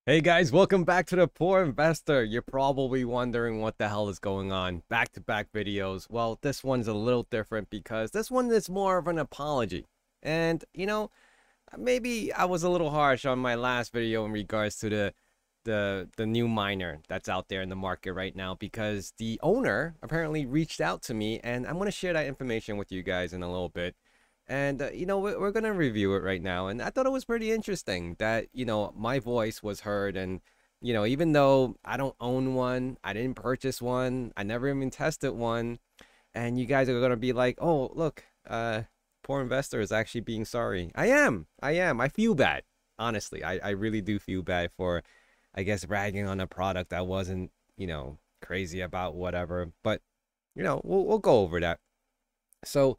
Hey guys, welcome back to the Poor Investor. You're probably wondering what the hell is going on. Back-to-back videos. Well, this one's a little different because this one is more of an apology. And, maybe I was a little harsh on my last video in regards to the new miner that's out there in the market right now because the owner apparently reached out to me, and I'm going to share that information with you guys in a little bit. And, we're going to review it right now. And I thought it was pretty interesting that, my voice was heard. And, even though I don't own one, I didn't purchase one, I never even tested one. And you guys are going to be like, oh, look, poor investor is actually being sorry. I am. I feel bad. Honestly, I really do feel bad for, I guess, ragging on a product I wasn't, crazy about, whatever. But, we'll go over that. So,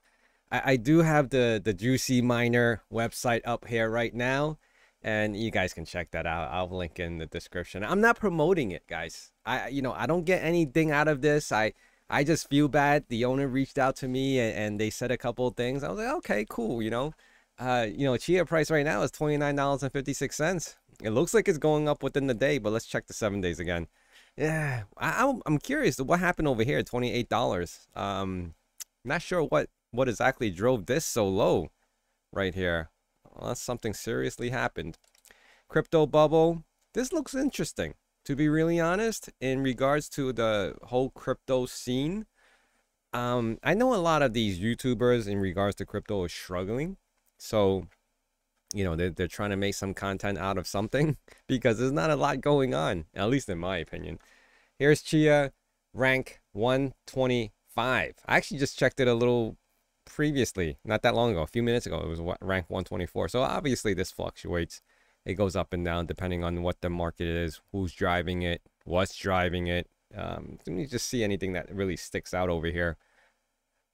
I do have the Jusey Miner website up here right now, and you guys can check that out. I'll link in the description. I'm not promoting it, guys. I don't get anything out of this. I just feel bad. The owner reached out to me and they said a couple of things. I was like, okay, cool. Chia price right now is $29.56. It looks like it's going up within the day, but let's check the 7 days again. Yeah, I'm curious what happened over here, $28. Not sure what exactly drove this so low right here. Unless something seriously happened. Crypto bubble. This looks interesting, to be really honest, in regards to the whole crypto scene. I know a lot of these YouTubers in regards to crypto are struggling. So, they're trying to make some content out of something because there's not a lot going on, at least in my opinion. Here's Chia, rank 125. I actually just checked it a little previously, not that long ago, a few minutes ago. It was rank 124. So obviously this fluctuates. It goes up and down depending on what the market is, who's driving it, what's driving it. Let me just see anything that really sticks out over here.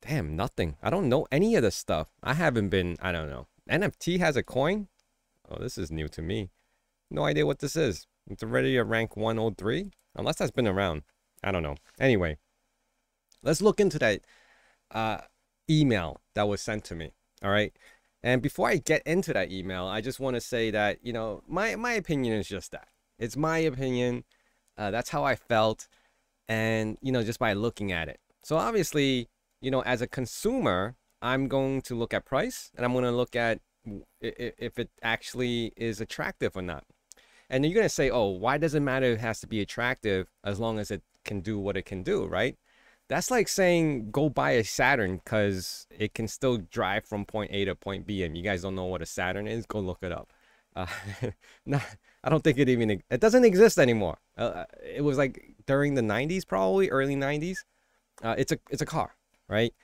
Damn, nothing. I don't know any of this stuff. I don't know. NFT has a coin? Oh, this is new to me. No idea what this is. It's already a rank 103? Unless that's been around. I don't know. Anyway, let's look into that email that was sent to me. All right. And before I get into that email, I just want to say that, my opinion is just that. It's my opinion. That's how I felt. And, just by looking at it. So obviously, as a consumer, I'm going to look at price and I'm going to look at if it actually is attractive or not. And you're going to say, oh, why does it matter? It has to be attractive as long as it can do what it can do, right? That's like saying go buy a Saturn because it can still drive from point A to point B. And you guys don't know what a Saturn is? Go look it up. No, I don't think it doesn't exist anymore. It was like during the 90s, probably early 90s. It's a car, right?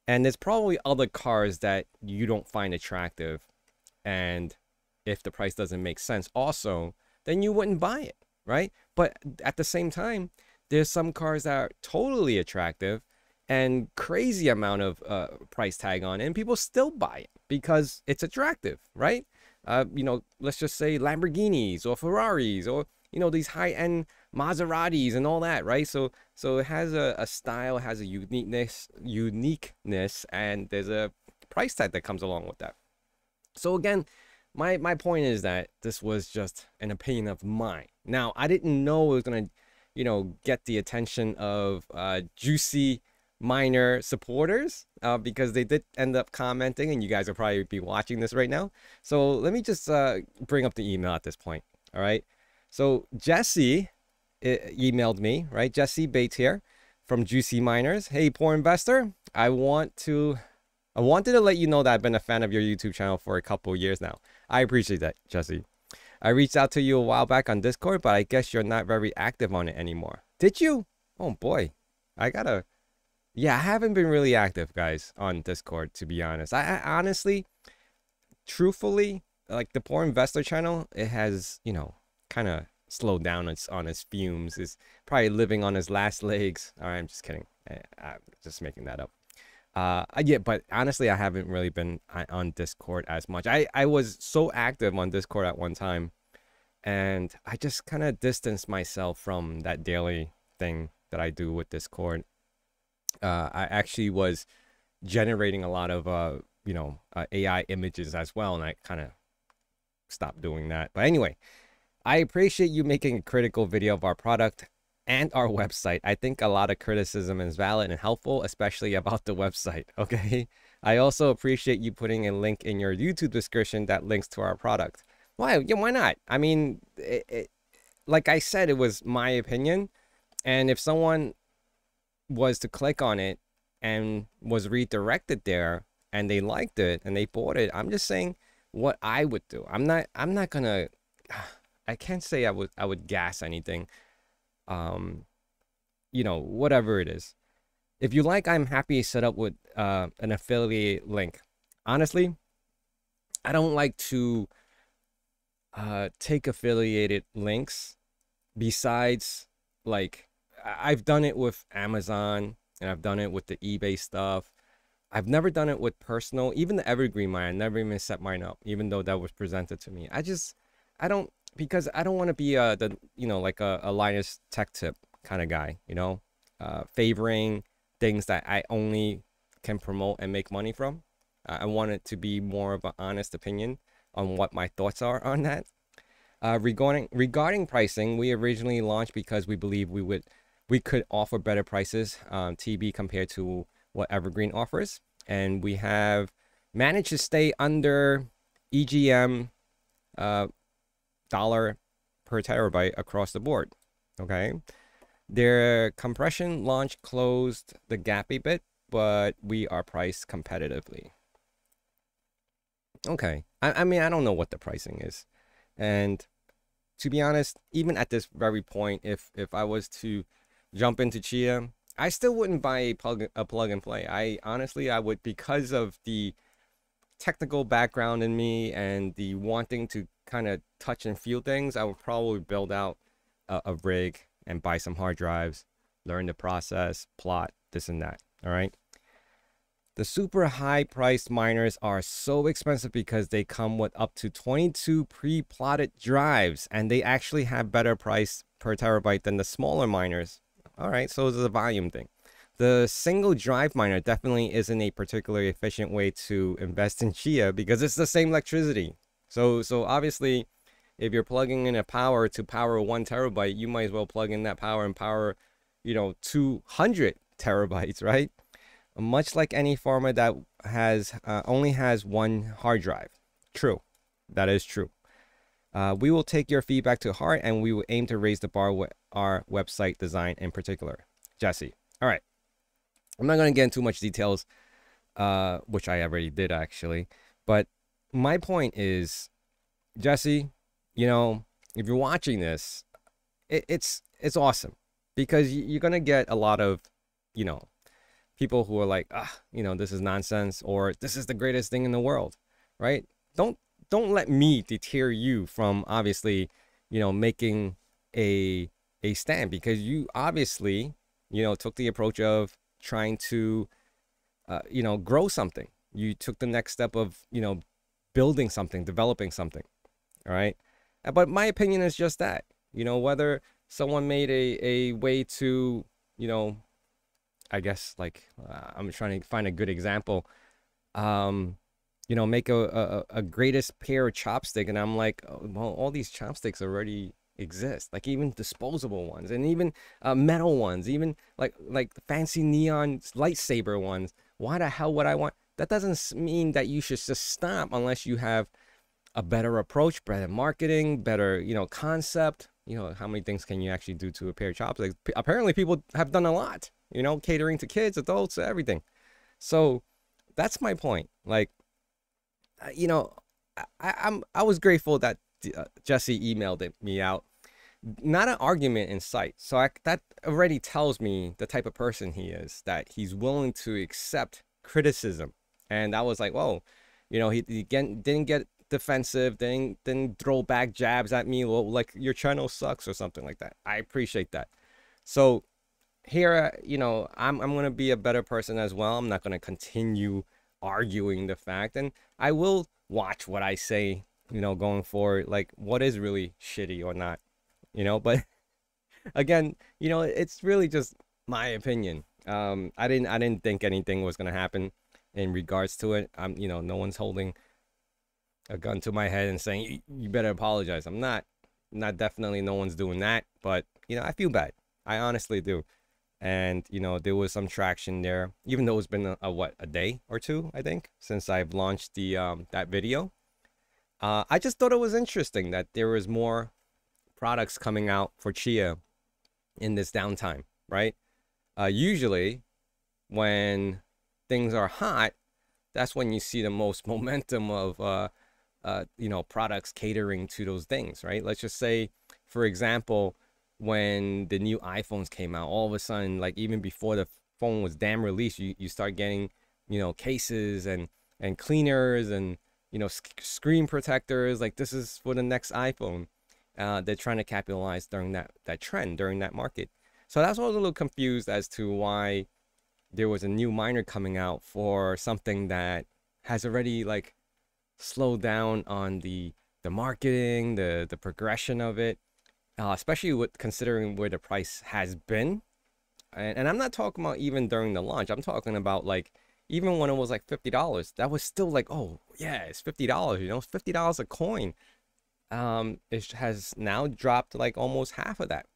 And there's probably other cars that you don't find attractive. And if the price doesn't make sense also, then you wouldn't buy it, right? But at the same time, there's some cars that are totally attractive and crazy amount of price tag on it, and people still buy it because it's attractive, right? Let's just say Lamborghinis or Ferraris or, these high-end Maseratis and all that, right? So it has a style, it has a uniqueness, and there's a price tag that comes along with that. So again, my point is that this was just an opinion of mine. Now, I didn't know it was going to get the attention of Jusey Miner supporters because they did end up commenting, and you guys will probably be watching this right now. So let me just bring up the email at this point. All right. So Jesse emailed me, right? Jesse Bates here from Jusey Miners. Hey, poor investor. I wanted to let you know that I've been a fan of your YouTube channel for a couple of years now. I appreciate that, Jesse. I reached out to you a while back on Discord, but I guess you're not very active on it anymore. Did you? Oh boy. Yeah, I haven't been really active, guys, on Discord, to be honest. I honestly, truthfully, like the Poor Investor channel, it has, kind of slowed down on its fumes. It's probably living on its last legs. All right, I'm just kidding. I'm just making that up. Yeah, but honestly, I haven't really been on Discord as much. I was so active on Discord at one time, and I just kind of distanced myself from that daily thing that I do with Discord. I actually was generating a lot of AI images as well, and I kind of stopped doing that. But anyway, I appreciate you making a critical video of our product and our website. I think a lot of criticism is valid and helpful, especially about the website, okay? I also appreciate you putting a link in your YouTube description that links to our product. Why? Yeah, why not? I mean, like I said, it was my opinion. And if someone was to click on it and was redirected there and they liked it and they bought it, I'm just saying what I would do. I'm not gonna I can't say I would gas anything. You know, whatever it is. If you like, I'm happy to set up with an affiliate link. Honestly, I don't like to take affiliated links besides, like, I've done it with Amazon and I've done it with the eBay stuff. I've never done it with personal, even the Evergreen mine. I never even set mine up, even though that was presented to me. I don't, because I don't want to be like a Linus Tech Tip kind of guy, favoring things that I only can promote and make money from. I want it to be more of an honest opinion on what my thoughts are on that. Regarding pricing, we originally launched because we believe we could offer better prices, TB, compared to what Evergreen offers, and we have managed to stay under EGM dollar per terabyte across the board. Okay, their compression launch closed the gap a bit, but we are priced competitively. Okay, I mean, I don't know what the pricing is, and to be honest, even at this very point, if I was to jump into Chia, I still wouldn't buy a plug and play. I would, because of the technical background in me and the wanting to kind of touch and feel things. I would probably build out a rig and buy some hard drives, learn the process, plot, this and that. All right. The super high priced miners are so expensive because they come with up to 22 pre-plotted drives, and they actually have better price per terabyte than the smaller miners. All right, so it's a volume thing. The single drive miner definitely isn't a particularly efficient way to invest in Chia because it's the same electricity. So obviously, if you're plugging in a power to power 1 terabyte, you might as well plug in that power and power, 200 terabytes, right? Much like any pharma that only has one hard drive. True, that is true. We will take your feedback to heart, and we will aim to raise the bar with our website design in particular. Jusey. All right. I'm not going to get into much details, which I already did actually. But my point is, Jusey, if you're watching this, it's awesome because you're going to get a lot of, people who are like, this is nonsense, or this is the greatest thing in the world, right? Don't let me deter you from obviously, making a stand, because you obviously, took the approach of trying to, grow something. You took the next step of, building something, developing something. All right. But my opinion is just that, whether someone made a way to, I guess, like, I'm trying to find a good example, make a greatest pair of chopstick, and I'm like, oh, well, all these chopsticks already exist, like even disposable ones, and even metal ones, even like fancy neon lightsaber ones. Why the hell would I want that? Doesn't mean that you should just stop unless you have a better approach, better marketing, better concept. How many things can you actually do to a pair of chopsticks? Apparently people have done a lot, catering to kids, adults, everything. So that's my point. Like, I was grateful that Jusey emailed me out. Not an argument in sight. So that already tells me the type of person he is, that he's willing to accept criticism. And I was like, whoa, he didn't get defensive, didn't throw back jabs at me, like your channel sucks or something like that. I appreciate that. So here, I'm going to be a better person as well. I'm not going to continue arguing the fact, and I will watch what I say, going forward, like what is really shitty or not, but again, it's really just my opinion. I didn't think anything was going to happen in regards to it. No one's holding a gun to my head and saying you better apologize. I'm not. not definitely no one's doing that, but you know, I feel bad. I honestly do. And you know, there was some traction there, even though it's been a day or two, I think, since I've launched the that video. I just thought it was interesting that there was more products coming out for Chia in this downtime, right? Usually when things are hot, that's when you see the most momentum of you know, products catering to those things, right? Let's just say, for example, when the new iPhones came out, all of a sudden, like even before the phone was damn released, you start getting, you know, cases and cleaners and, you know, screen protectors. Like, this is for the next iPhone. They're trying to capitalize during that trend, during that market. So that's why I was a little confused as to why there was a new miner coming out for something that has already like slowed down on the marketing, the progression of it, especially with considering where the price has been. And I'm not talking about even during the launch. I'm talking about like even when it was like $50, that was still like, oh yeah, it's $50. You know, it's $50 a coin. It has now dropped like almost half of that.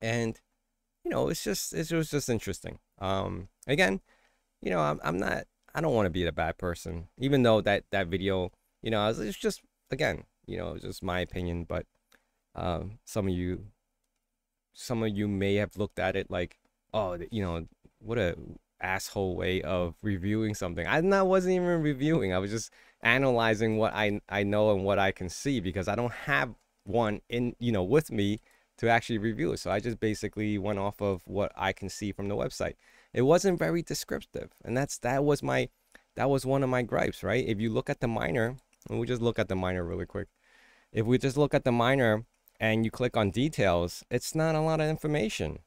And you know, it was just interesting. Again, you know, I don't want to be the bad person, even though that video, you know, it's just, again, you know, it's just my opinion. But some of you may have looked at it like, oh, you know, what a asshole way of reviewing something. I wasn't even reviewing. I was just analyzing what I know and what I can see, because I don't have one in, you know, with me to actually review it. So I just basically went off of what I can see from the website. It wasn't very descriptive, and that was one of my gripes, right? If you look at the miner, and we just look at the miner really quick. If we just look at the miner and you click on details, it's not a lot of information.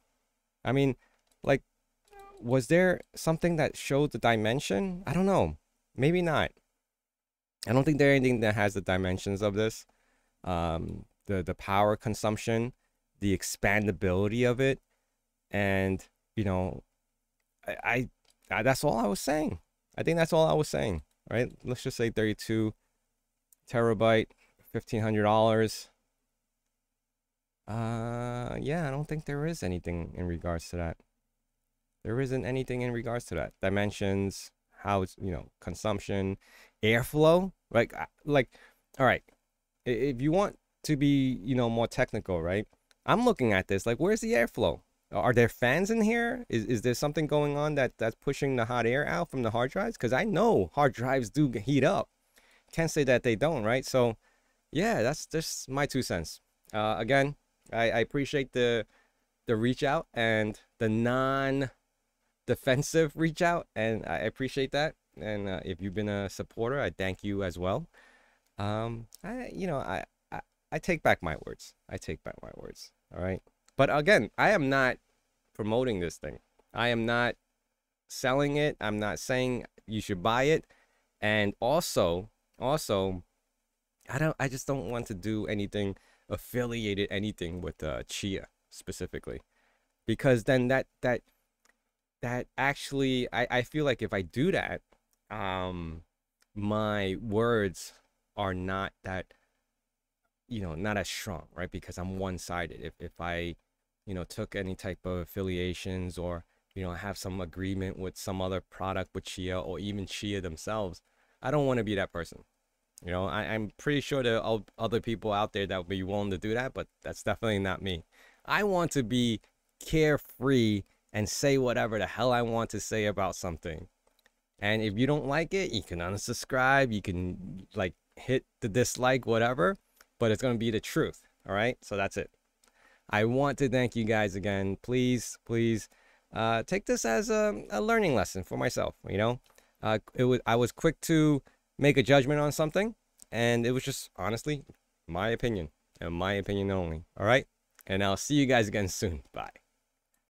I mean, like, was there something that showed the dimension? I don't know. Maybe not. I don't think there's anything that has the dimensions of this. The power consumption, the expandability of it, and you know, I that's all I was saying. I think that's all I was saying, right? Let's just say 32 terabyte, $1,500. Yeah, I don't think there is anything in regards to that. There isn't anything in regards to that. Dimensions, how it's, you know, consumption, airflow, like, all right, if you want to be, you know, more technical, right? I'm looking at this like, where's the airflow? Are there fans in here? Is there something going on that's pushing the hot air out from the hard drives? Because I know hard drives do heat up. Can't say that they don't, right? So yeah, that's just my 2 cents. Again, I appreciate the reach out and the non-defensive reach out, and I appreciate that. And if you've been a supporter, I thank you as well. I take back my words. I take back my words. All right. But again, I am not promoting this thing. I am not selling it. I'm not saying you should buy it. And also, I just don't want to do anything affiliated anything with Chia specifically, because then that actually, I feel like if I do that, my words are not that, you know, not as strong, right? Because I'm one-sided. If I, you know, took any type of affiliations, or, you know, have some agreement with some other product with Chia, or even Chia themselves, I don't want to be that person. You know, I'm pretty sure there are other people out there that would be willing to do that, but that's definitely not me. I want to be carefree and say whatever the hell I want to say about something. And if you don't like it, you can unsubscribe, you can like hit the dislike, whatever, but it's going to be the truth. All right. So that's it. I want to thank you guys again. Please take this as a learning lesson for myself. You know, I was quick to make a judgment on something, and it was just honestly my opinion, and my opinion only. All right. And I'll see you guys again soon. Bye.